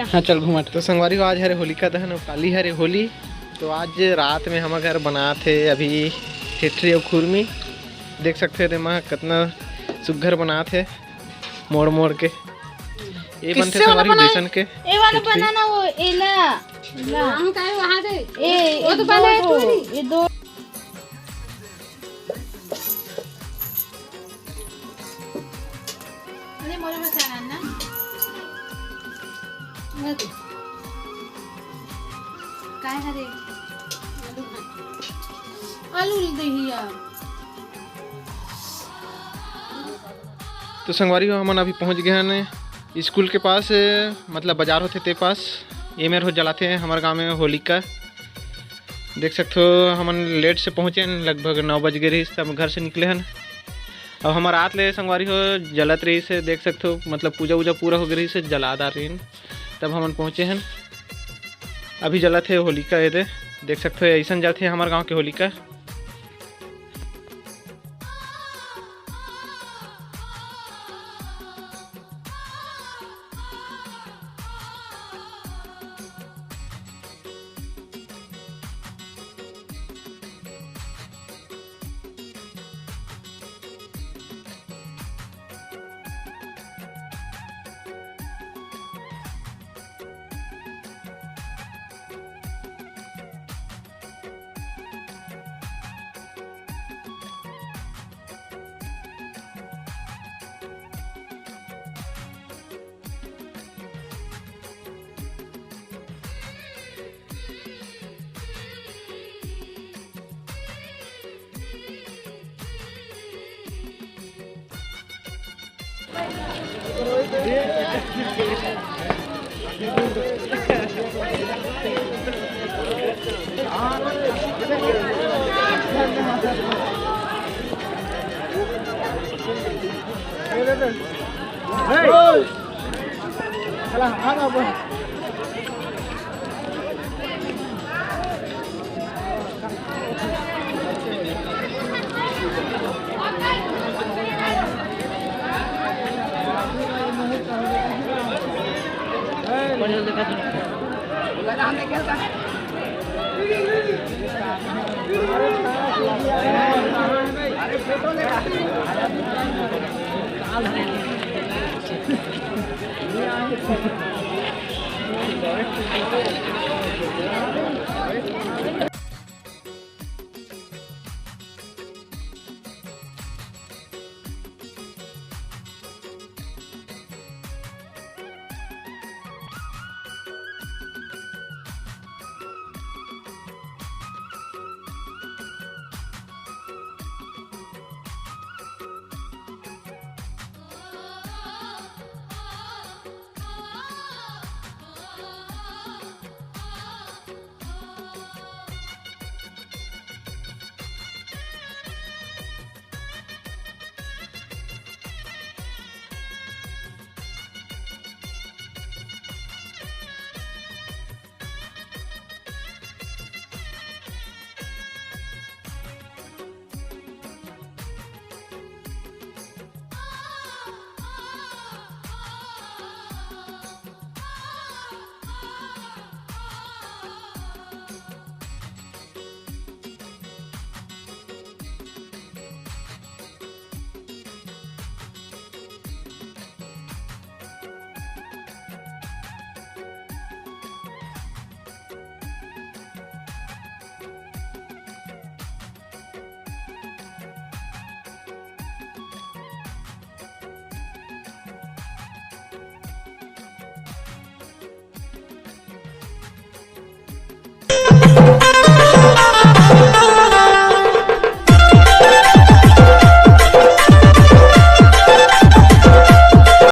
हाँ चल घुमा। तो संगवारी को आज हरे होलिका दहन और काली हरे होली। तो आज रात में हम घर बना थे अभी ठेठरी और खुरमी। देख सकते थे माँ कितना सुघर बना थे मोड़ मोड़ के। ये बनते संगवारी बेसन के। ये वाला बनाना वो एला हम काय वहां दे ए वो तो बना है तू ये दो अरे मोरे में खाना ना मत काय हरे आलू दहिया। तो संगवारी हम अभी पहुंच गए हैं स्कूल के पास, मतलब बाजार होते ते पास। ये मेरे हो जलाते हैं हमारे गांव में होलिका। देख सकते हो हम लेट से पहुँचे हैं, लगभग 9 बज गए रही तब घर से निकले हैं। अब हमारे रात ले संगवारी हो जलत रही से देख सकते हो, मतलब पूजा वूजा पूरा हो गई से जलादार रही तब हम पहुँचे हैं। अभी जलत है होलिका। ये देख सकते हो ऐसा जलते हैं हमारे गाँव के होलिका।